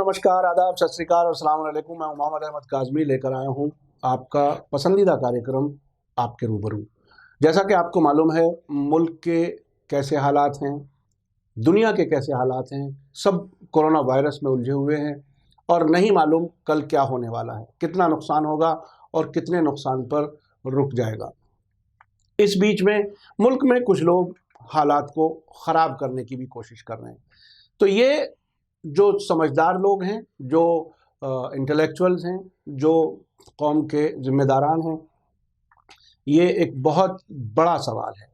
नमस्कार, आदाब, सत श्री अकाल और अस्सलाम वालेकुम। मैं मोहम्मद अहमद काज़मी लेकर आया हूँ आपका पसंदीदा कार्यक्रम आपके रूबरू। जैसा कि आपको मालूम है, मुल्क के कैसे हालात हैं, दुनिया के कैसे हालात हैं, सब कोरोना वायरस में उलझे हुए हैं और नहीं मालूम कल क्या होने वाला है, कितना नुकसान होगा और कितने नुकसान पर रुक जाएगा। इस बीच में मुल्क में कुछ लोग हालात को ख़राब करने की भी कोशिश कर रहे हैं। तो ये जो समझदार लोग हैं, जो इंटेलेक्चुअल्स हैं, जो कौम के ज़िम्मेदारान हैं, ये एक बहुत बड़ा सवाल है।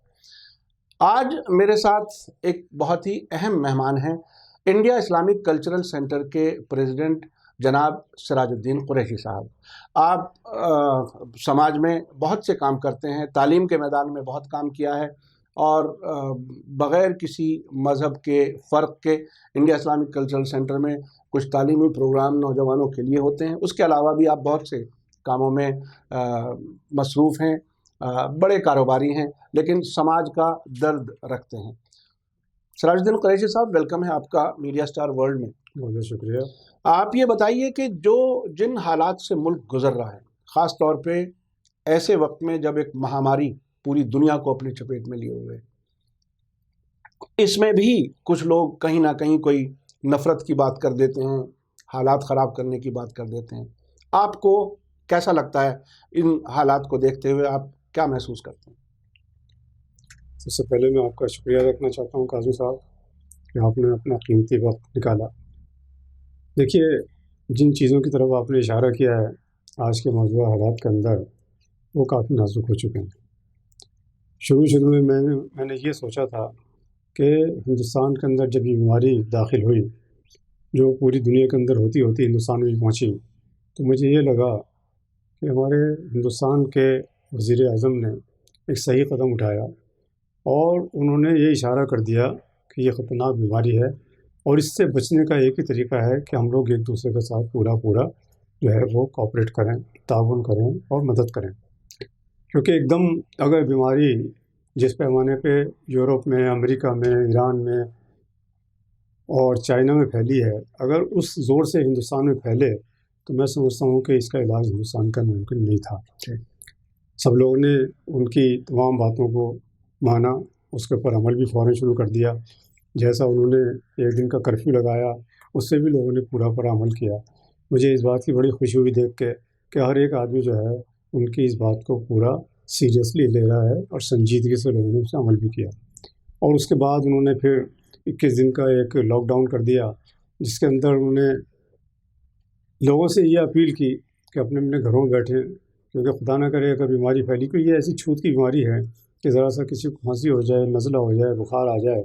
आज मेरे साथ एक बहुत ही अहम मेहमान हैं, इंडिया इस्लामिक कल्चरल सेंटर के प्रेसिडेंट जनाब सिराजुद्दीन कुरैशी साहब। आप समाज में बहुत से काम करते हैं, तालीम के मैदान में बहुत काम किया है और बग़ैर किसी मज़हब के फ़र्क के इंडिया इस्लामिक कल्चरल सेंटर में कुछ तालीमी प्रोग्राम नौजवानों के लिए होते हैं। उसके अलावा भी आप बहुत से कामों में मसरूफ़ हैं, बड़े कारोबारी हैं, लेकिन समाज का दर्द रखते हैं। सिराजुद्दीन कुरैशी साहब, वेलकम है आपका मीडिया स्टार वर्ल्ड में। बहुत शुक्रिया। आप ये बताइए कि जिन हालात से मुल्क गुज़र रहा है, ख़ास तौर पे ऐसे वक्त में जब एक महामारी पूरी दुनिया को अपनी चपेट में लिए हुए, इसमें भी कुछ लोग कहीं ना कहीं कोई नफ़रत की बात कर देते हैं, हालात ख़राब करने की बात कर देते हैं। आपको कैसा लगता है इन हालात को देखते हुए, आप क्या महसूस करते हैं? सबसे पहले मैं आपका शुक्रिया रखना चाहता हूँ काज़ी साहब कि आपने अपना कीमती वक्त निकाला। देखिए, जिन चीज़ों की तरफ आपने इशारा किया है आज के मौजूदा हालात के अंदर, वो काफ़ी नाजुक हो चुके हैं। शुरू में मैंने ये सोचा था कि हिंदुस्तान के अंदर जब ये बीमारी दाखिल हुई, जो पूरी दुनिया के अंदर होती होती हिंदुस्तान में पहुंची, तो मुझे ये लगा कि हमारे हिंदुस्तान के वज़ीर आज़म ने एक सही कदम उठाया और उन्होंने ये इशारा कर दिया कि ये ख़तरनाक बीमारी है और इससे बचने का एक ही तरीका है कि हम लोग एक दूसरे के साथ पूरा जो है वो कोऑपरेट करें, ताउन करें और मदद करें। क्योंकि एकदम अगर बीमारी जिस पैमाने पे यूरोप में, अमेरिका में, ईरान में और चाइना में फैली है, अगर उस ज़ोर से हिंदुस्तान में फैले तो मैं समझता हूँ कि इसका इलाज हिंदुस्तान का मुमकिन नहीं था। सब लोगों ने उनकी तमाम बातों को माना, उसके ऊपर अमल भी फ़ौरन शुरू कर दिया। जैसा उन्होंने एक दिन का कर्फ्यू लगाया, उससे भी लोगों ने पूरा अमल किया। मुझे इस बात की बड़ी खुशी हुई देख के कि हर एक आदमी जो है उनकी इस बात को पूरा सीरियसली ले रहा है और संजीदगी से लोगों ने उसे अमल भी किया। और उसके बाद उन्होंने फिर 21 दिन का एक लॉकडाउन कर दिया, जिसके अंदर उन्होंने लोगों से ये अपील की कि अपने अपने घरों में बैठें, क्योंकि खुदा ना करे अगर बीमारी फैली, कोई ये ऐसी छूत की बीमारी है कि ज़रा सा किसी को खांसी हो जाए, नज़ला हो जाए, बुखार आ जाए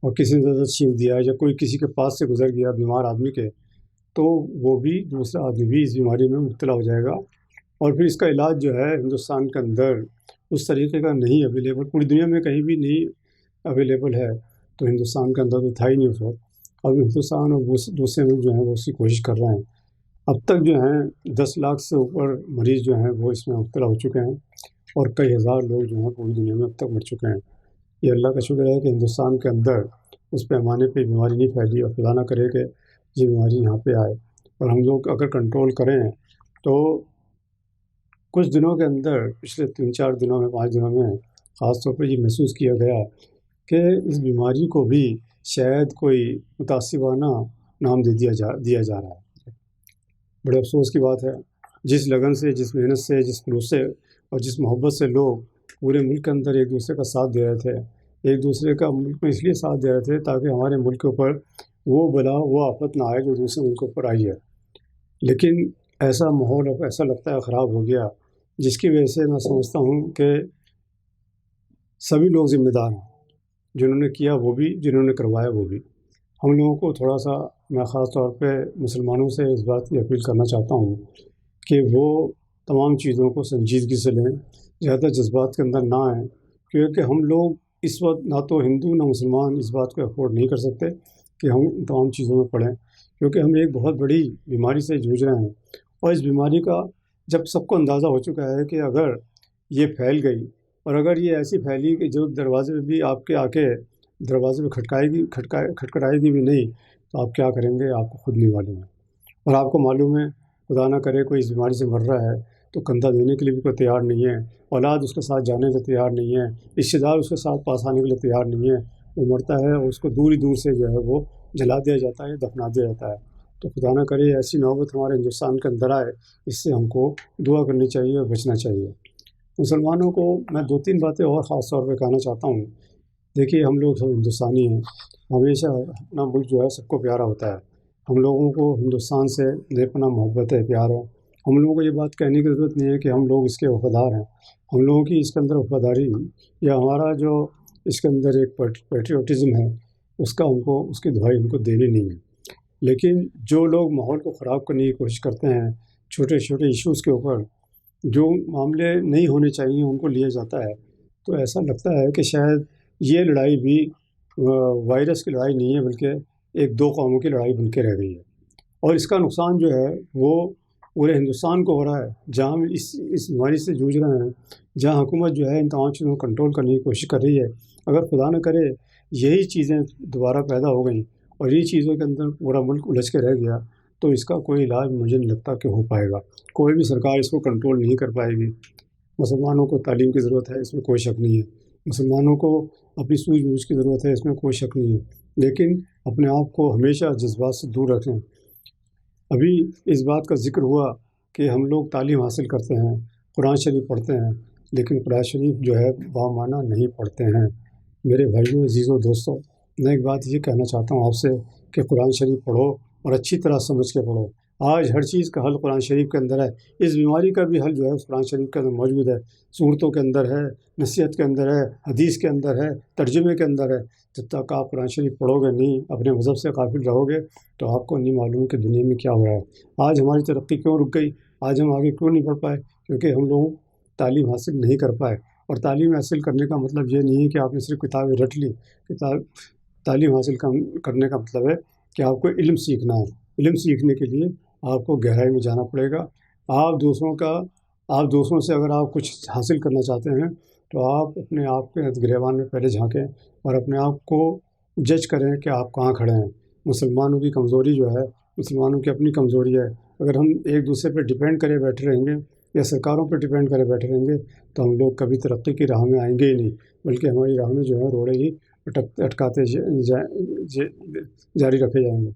और किसी ने ज़रा छींक दिया या कोई किसी के पास से गुजर गया बीमार आदमी के, तो वो भी दूसरा आदमी भी इस बीमारी में मुब्तला हो जाएगा। और फिर इसका इलाज जो है हिंदुस्तान के अंदर उस तरीके का नहीं अवेलेबल, पूरी दुनिया में कहीं भी नहीं अवेलेबल है, तो हिंदुस्तान के अंदर तो था ही नहीं उस वक्त। अब हिंदुस्तान और दूसरे मुल्क जो हैं वो उसकी कोशिश कर रहे हैं। अब तक जो हैं 10 लाख से ऊपर मरीज़ जो हैं वो इसमें मुब्तला हो चुके हैं और कई हज़ार लोग जो हैं पूरी दुनिया में अब तक मर चुके हैं। ये अल्लाह का शुक्र है कि हिंदुस्तान के अंदर उस पैमाने पे बीमारी नहीं फैली और खुदा ना करे कि ये बीमारी यहाँ पे आए। और हम लोग अगर कंट्रोल करें तो कुछ दिनों के अंदर, पिछले 3-4 दिनों में, 5 दिनों में ख़ास तौर पर ये महसूस किया गया कि इस बीमारी को भी शायद कोई मुतासिबाना नाम दिया जा रहा है। बड़े अफसोस की बात है, जिस लगन से, जिस मेहनत से, जिस खलूस से और जिस मोहब्बत से लोग पूरे मुल्क के अंदर एक दूसरे का साथ दे रहे थे, एक दूसरे का मुल्क में इसलिए साथ दे रहे थे ताकि हमारे मुल्क के ऊपर वो बला, वो आफत ना आए जो दूसरे मुल्क के ऊपर आई है। लेकिन ऐसा माहौल अब ऐसा लगता है ख़राब हो गया, जिसकी वजह से मैं समझता हूँ कि सभी लोग ज़िम्मेदार हैं, जिन्होंने किया वो भी, जिन्होंने करवाया वो भी। हम लोगों को थोड़ा सा, मैं ख़ास तौर पे मुसलमानों से इस बात की अपील करना चाहता हूँ कि वो तमाम चीज़ों को संजीदगी से लें, ज़्यादा जज्बात के अंदर ना आएँ, क्योंकि हम लोग इस वक्त ना तो हिंदू ना मुसलमान इस बात को अफोर्ड नहीं कर सकते कि हम इन तमाम चीज़ों में पड़ें, क्योंकि हम एक बहुत बड़ी बीमारी से जूझ रहे हैं। और इस बीमारी का जब सबको अंदाज़ा हो चुका है कि अगर ये फैल गई और अगर ये ऐसी फैली कि जो दरवाजे पे भी आपके आके दरवाजे पे खटकाएगी भी नहीं, تو آپ کیا کریں گے آپ کو خود نہیں معلوم ہے. اور آپ کو معلوم ہے خدا نہ کرے کوئی اس بیماری سے مر رہا ہے تو کندھا دینے کے لیے بھی کوئی تیار نہیں ہے، اولاد اس کے ساتھ جانے کے لیے تیار نہیں ہے، رشتہ دار اس کے ساتھ پاس آنے کے لیے تیار نہیں ہے. وہ مرتا ہے اور اس کو دور ہی دور سے جو ہے وہ جلا دیا جاتا ہے، دفنا دیا جاتا ہے. تو خدا نہ کرے ایسی نوبت ہمارے ہندوستان کے اندر آئے، اس سے ہم کو دعا کرنی چاہیے اور بچنا چاہیے. مسلمانوں کو میں 2-3 باتیں اور خاص طور پہ کہنا چاہتا ہوں. دیکھیے ہم لوگ سب ہندوستانی ہیں، ہمیشہ اپنا ملک جو ہے سب کو پیارا ہوتا ہے. ہم لوگوں کو ہندوستان سے بے پناہ محبت ہے، پیار ہے. ہم لوگوں کو یہ بات کہنے کی ضرورت نہیں ہے کہ ہم لوگ اس کے وفادار ہیں. ہم لوگوں کی اس کے اندر وفاداری یا ہمارا جو اس کے اندر ایک پیٹریوٹزم ہے اس کا ہم کو اس کی دعائی ہم کو دینی نہیں ہے. لیکن جو لوگ ماحول کو خراب کرنے کی کوشش کرتے ہیں، چھوٹے چھوٹے ایشوز کے اوپر جو معاملے نہیں ہونے چاہیے ان کو لیا جاتا ہے، تو ایسا لگتا ہے کہ شاید یہ لڑائی بھی وائرس کی لڑائی نہیں ہے بلکہ ایک دو قوموں کی لڑائی بن کے رہ گئی ہے. اور اس کا نقصان جو ہے وہ پورے ہندوستان کو ہو رہا ہے. جہاں ہم اس بیماری سے جوجھ رہے ہیں، جہاں حکومت جو ہے ان تمام چیزوں کو کنٹرول کرنے کی کوشش کر رہی ہے، اگر خدا نہ کرے یہی چیزیں دوبارہ پیدا ہو گئیں اور انہی چیزوں کے اندر پورا ملک الجھ کے رہ گیا تو اس کا کوئی علاج مجھے نہیں لگتا کہ ہو پائے گا. کوئی بھی سرکار اس کو کنٹرول نہیں کر پائے گی. مسلمانوں کو تعلیم کی ضرورت ہے، اس میں کوئی شک نہیں ہے. مسلمانوں کو اپنی سوجھ بوجھ کی ضرورت ہے، اس میں کوئی شک نہیں ہے. لیکن اپنے آپ کو ہمیشہ جذبات سے دور رکھیں. ابھی اس بات کا ذکر ہوا کہ ہم لوگ تعلیم حاصل کرتے ہیں، قرآن شریف پڑھتے ہیں، لیکن قرآن شریف جو ہے بامعنی نہیں پڑھتے ہیں. میرے بھائیوں، عزیزوں، دوستوں، میں ایک بات یہ کہنا چاہتا ہوں آپ سے کہ قرآن شریف پڑھو اور اچھی طرح سمجھ کے پڑھو. آج ہر چیز کا حل قرآن شریف کے اندر ہے. اس بیماری کا بھی حل جو ہے اس قرآن شریف کے اندر موجود ہے. صورتوں کے اندر ہے، نصیحت کے اندر ہے، حدیث کے اندر ہے، ترجمے کے اندر ہے. جب تک آپ قرآن شریف پڑھو گے نہیں، اپنے مذہب سے غافل رہو گے تو آپ کو نہیں معلوم کہ دنیا میں کیا ہو رہا ہے. آج ہماری ترقی کیوں رک گئی؟ آج ہم آگے کیوں نہیں بڑھ پائے؟ کیونکہ ہم لوگ تعلیم حاصل نہیں کر پائے. اور تعلیم حاصل کرنے کا مطلب یہ نہیں ہے کہ آپ نے صرف کتابیں رٹ لی. تعلیم حاصل کرنے کا مطلب ہے کہ آپ کو علم سیکھنا ہے. علم سیکھنے کے لیے آپ کو گہرائی میں جانا پڑے گا. آپ دوسروں سے اگر آپ کچھ حاصل کرنا چاہتے ہیں تو آپ اپنے آپ کے گریبان میں پہلے جھانکیں اور اپنے آپ کو جج کریں کہ آپ کہاں کھڑے ہیں. مسلمانوں کی کمزوری جو ہے، مسلمانوں کی اپنی کمزوری ہے. اگر ہم ایک دوسرے پہ ڈپینڈ کرے بیٹھے رہیں گے یا سرکاروں پہ ڈپینڈ کرے بیٹھے رہیں گے تو ہم لوگ کبھی ترقی کی راہ میں آئیں گے ہی نہیں، بلکہ ہماری راہ میں جو ہے روڑے ہی اٹکاتے جاری رکھے جائیں گے.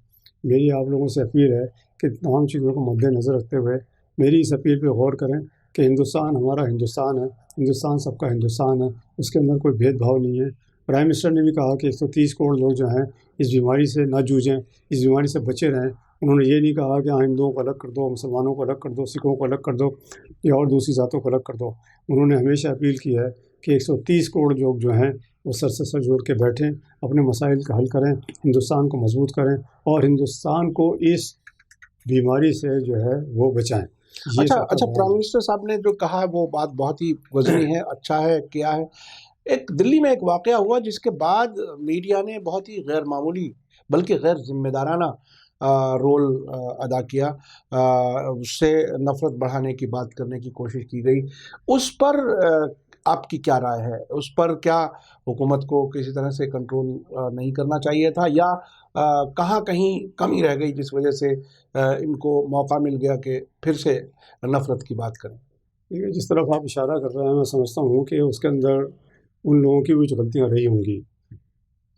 میری آپ لوگوں سے اپیل ہے کہ تمام چیزوں کو مد نظر رکھتے ہوئے میری اس اپیل پہ غور کریں کہ ہندوستان ہمارا ہندوستان ہے، ہندوستان سب کا ہندوستان ہے، اس کے اندر کوئی بھید بھاؤ نہیں ہے. پرائم منسٹر نے بھی کہا کہ 130 کروڑ لوگ جو ہیں اس بیماری سے نہ جوجھیں، اس بیماری سے بچے رہیں. انہوں نے یہ نہیں کہا کہ ہندوؤں کو الگ کر دو، مسلمانوں کو الگ کر دو، سکھوں کو الگ کر دو یا اور دوسری ذاتوں کو الگ کر دو. انہوں نے ہمیشہ اپیل کی ہے کہ 130 کروڑ لوگ جو ہیں وہ سر سے سر جوڑ کے بیٹھیں، اپنے مسائل کا حل کریں، ہندوستان کو مضبوط کریں اور ہندوستان کو اس بیماری سے جو ہے وہ بچائیں. اچھا پرائم منسٹر صاحب نے جو کہا ہے وہ بات بہت ہی وزنی ہے، اچھا ہے، کیا ہے. ایک دلی میں ایک واقعہ ہوا جس کے بعد میڈیا نے بہت ہی غیر معمولی بلکہ غیر ذمہ دارانہ رول ادا کیا. اس سے نفرت بڑھانے کی بات کرنے کی کوشش کی گئی. اس پر آپ کی کیا رائے ہے؟ اس پر کیا حکومت کو کسی طرح سے کنٹرول نہیں کرنا چاہیے تھا یا کہاں کہیں کمی رہ گئی جس وجہ سے ان کو موقع مل گیا کہ پھر سے نفرت کی بات کریں؟ جس طرف آپ اشارہ کر رہے ہیں میں سمجھتا ہوں کہ اس کے اندر ان لوگوں کی بھی غلطیاں رہی ہوں گی.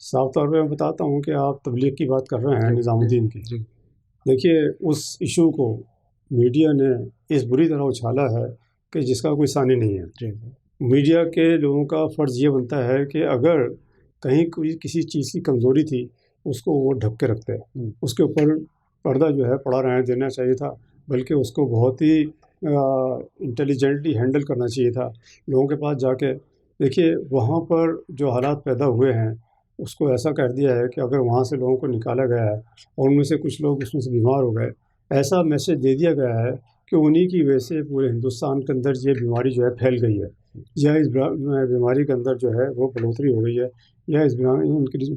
صاف طور پہ میں بتاتا ہوں کہ آپ تبلیغ کی بات کر رہے ہیں نظام الدین کی. دیکھیے اس ایشو کو میڈیا نے اس بری طرح اچھالا ہے کہ جس کا کوئی ثانی نہیں ہے. میڈیا کے لوگوں کا فرض یہ بنتا ہے کہ اگر کہیں کوئی کسی چیز کی کمزوری تھی اس کو وہ ڈھک کے رکھتے ہیں، اس کے اوپر پردہ جو ہے پڑا رہنے دینا چاہیے تھا، بلکہ اس کو بہت ہی انٹیلیجنٹلی ہینڈل کرنا چاہیے تھا. لوگوں کے پاس جا کے دیکھیے وہاں پر جو حالات پیدا ہوئے ہیں اس کو ایسا کر دیا ہے کہ اگر وہاں سے لوگوں کو نکالا گیا ہے اور ان میں سے کچھ لوگ اس میں سے بیمار ہو گئے، ایسا میسج دے دیا گیا ہے کہ انہی کی وجہ سے پورے ہندوستان کے اندر یہ بیماری جو ہے پھیل گئی ہے یا اس بیماری کے اندر جو ہے وہ بڑھوتری ہو گئی ہے یا اس بیماری ان کی.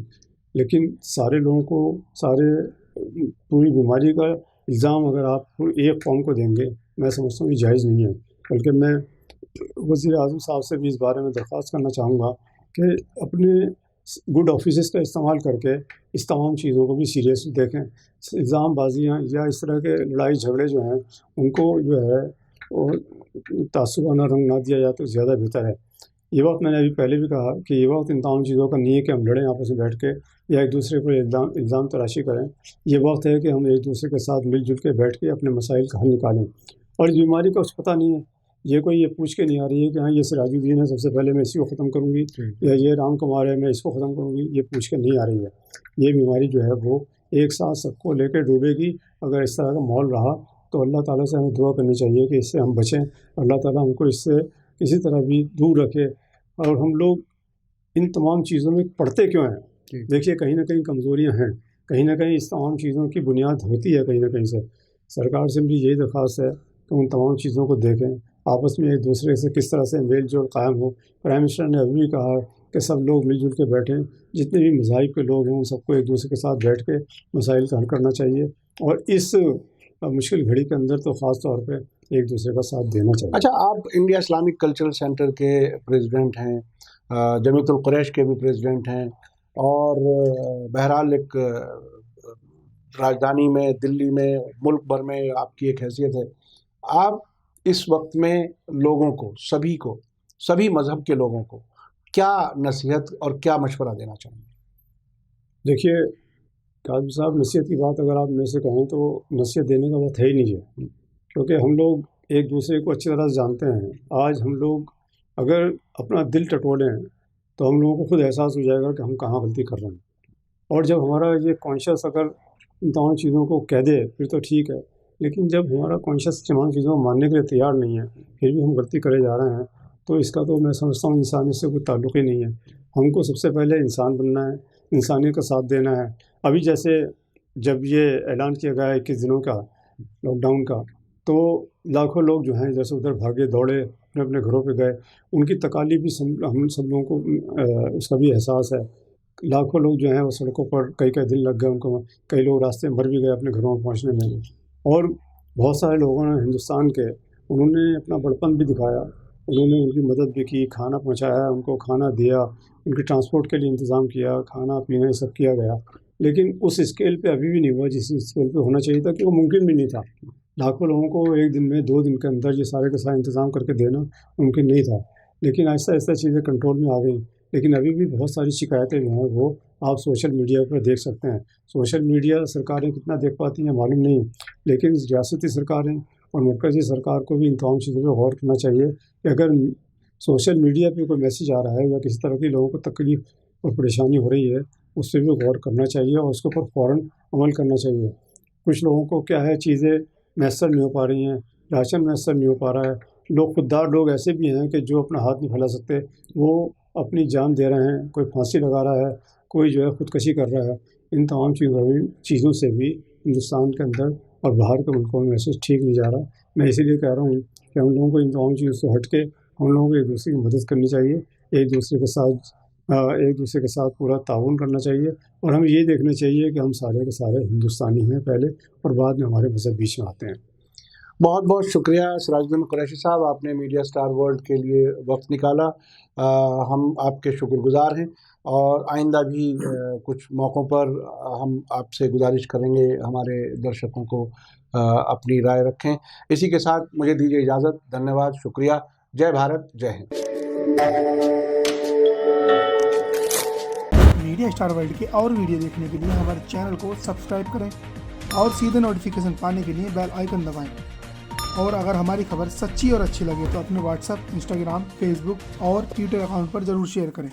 لیکن سارے لوگوں کو پوری بیماری کا الزام اگر آپ ایک قوم کو دیں گے میں سمجھتا ہوں یہ جائز نہیں ہے. بلکہ میں وزیر اعظم صاحب سے بھی اس بارے میں درخواست کرنا چاہوں گا کہ اپنے गुड ऑफिसेस का इस्तेमाल करके इस तमाम चीज़ों को भी सीरियसली देखें। इल्ज़ाम बाजियाँ या इस तरह के लड़ाई झगड़े जो हैं उनको जो है वो तासुबाना रंग ना दिया जाए तो ज़्यादा बेहतर है। ये वक्त मैंने अभी पहले भी कहा कि ये वक्त इन तमाम चीज़ों का नहीं है कि हम लड़ें आपस में बैठ के या एक दूसरे पर इल्ज़ाम तराशी करें। ये वक्त है कि हम एक दूसरे के साथ मिलजुल के बैठ के अपने मसाइल का हल निकालें। और इस बीमारी का कुछ पता नहीं है, ये पूछ के नहीं आ रही है कि हाँ ये सिराजुद्दीन है सबसे पहले मैं इसी को ख़त्म करूँगी या ये राम कुमार है मैं इसको ख़त्म करूँगी, ये पूछ के नहीं आ रही है। ये बीमारी जो है वो एक साथ सबको लेकर डूबेगी। अगर इस तरह का माहौल रहा तो अल्लाह ताला से हमें दुआ करनी चाहिए कि इससे हम बचें, अल्लाह ताला हमको इससे किसी तरह भी दूर रखे। और हम लोग इन तमाम चीज़ों में पढ़ते क्यों हैं? देखिए कहीं ना कहीं कमज़ोरियां हैं, कहीं ना कहीं इस तमाम चीज़ों की बुनियाद होती है कहीं ना कहीं से। सरकार से मेरी यही दरख्वास्त है कि उन तमाम चीज़ों को देखें, आपस में एक दूसरे से किस तरह से मेल जोल कायम हो। प्राइम मिनिस्टर ने अभी भी कहा है कि सब लोग मिलजुल के बैठें, जितने भी मज़ाहिब के लोग हैं उन सबको एक दूसरे के साथ बैठ के मसाइल का हल करना चाहिए और इस मुश्किल घड़ी के अंदर तो ख़ास तौर पे एक दूसरे का साथ देना चाहिए। अच्छा, आप इंडिया इस्लामिक कल्चरल सेंटर के प्रेसिडेंट हैं, जमीयतुल कुरैश के भी प्रेसिडेंट हैं और बहरहाल एक राजधानी में दिल्ली में मुल्क भर में आपकी एक हैसियत है। आप इस वक्त में लोगों को, सभी मज़हब के लोगों को क्या नसीहत और क्या मशवरा देना चाहेंगे? देखिए काज़मी साहब, नसीहत की बात अगर आप मेरे से कहें तो नसीहत देने का बात है ही नहीं है, क्योंकि हम लोग एक दूसरे को अच्छी तरह से जानते हैं। आज हम लोग अगर अपना दिल टटोलें तो हम लोगों को खुद एहसास हो जाएगा कि हम कहाँ गलती कर रहे हैं। और जब हमारा ये कॉन्शियस अगर इन तमाम चीज़ों को कह दे फिर तो ठीक है, लेकिन जब हमारा कॉन्शियस तमाम चीज़ों को मानने के लिए तैयार नहीं है फिर भी हम गलती करे जा रहे हैं, तो इसका तो मैं समझता हूँ इंसानियत से कोई ताल्लुक़ ही नहीं है। हमको सबसे पहले इंसान बनना है, इंसानियत का साथ देना है। अभी जैसे जब ये ऐलान किया गया 21 दिनों का लॉकडाउन का, तो लाखों लोग जो हैं इधर से उधर भागे दौड़े, अपने अपने घरों पे गए। उनकी तकालीफ भी हम सब लोगों को उसका भी एहसास है। लाखों लोग जो हैं वो सड़कों पर कई दिन लग गए उनको, कई लोग रास्ते में मर भी गए अपने घरों में पहुंचने में। और बहुत सारे लोगों ने हिंदुस्तान के, उन्होंने अपना बड़पन भी दिखाया, उन्होंने उनकी मदद भी की, खाना पहुँचाया, उनको खाना दिया, उनके ट्रांसपोर्ट के लिए इंतज़ाम किया, खाना पीना ये सब किया गया। लेकिन उस स्केल पे अभी भी नहीं हुआ जिस स्केल पे होना चाहिए था, कि वो मुमकिन भी नहीं था। लाखों लोगों को एक दिन में 2 दिन के अंदर ये सारे के सारे इंतज़ाम करके देना मुमकिन नहीं था। लेकिन आहिस्ता आहिस्ता चीज़ें कंट्रोल में आ गई। लेकिन अभी भी बहुत सारी शिकायतें जो हैं वो आप सोशल मीडिया पर देख सकते हैं। सोशल मीडिया सरकारें कितना देख पाती हैं मालूम नहीं, लेकिन रियासती सरकारें और मरकज़ी सरकार को भी इन तमाम चीज़ों पर गौर करना चाहिए कि अगर सोशल मीडिया पे कोई मैसेज आ रहा है या किसी तरह की लोगों को तकलीफ़ और परेशानी हो रही है, उस पर भी गौर करना चाहिए और उसके ऊपर फ़ौरन अमल करना चाहिए। कुछ लोगों को क्या है, चीज़ें मैसर नहीं हो पा रही हैं, राशन मैसर नहीं हो पा रहा है। लोग खुददार लोग ऐसे भी हैं कि जो अपना हाथ नहीं फैला सकते, वो अपनी जान दे रहे हैं, कोई फांसी लगा रहा है, कोई जो है ख़ुदकशी कर रहा है। इन तमाम चीज़ों से भी हिंदुस्तान के अंदर और बाहर के मुल्कों में मैसेज ठीक नहीं जा रहा। मैं इसीलिए कह रहा हूँ कि हम लोगों को इन तमाम चीज़ों से हट के हम लोगों को एक दूसरे की मदद करनी चाहिए, एक दूसरे के साथ पूरा ताउन करना चाहिए। और हमें ये देखना चाहिए कि हम सारे के सारे हिंदुस्तानी हैं पहले, और बाद में हमारे मज़हब बीच में आते हैं। बहुत बहुत शुक्रिया सिराजुद्दीन कुरैशी साहब, आपने मीडिया स्टार वर्ल्ड के लिए वक्त निकाला। हम आपके शुक्रगुजार हैं और आइंदा भी कुछ मौक़ों पर हम आपसे गुजारिश करेंगे हमारे दर्शकों को अपनी राय रखें। इसी के साथ मुझे दीजिए इजाज़त। धन्यवाद, शुक्रिया। जय भारत, जय हिंद। मीडिया स्टार वर्ल्ड के और वीडियो देखने के लिए हमारे चैनल को सब्सक्राइब करें और सीधे नोटिफिकेशन पाने के लिए बेल आइकन दबाएं। और अगर हमारी खबर सच्ची और अच्छी लगे तो अपने व्हाट्सएप, इंस्टाग्राम, फेसबुक और ट्विटर अकाउंट पर ज़रूर शेयर करें।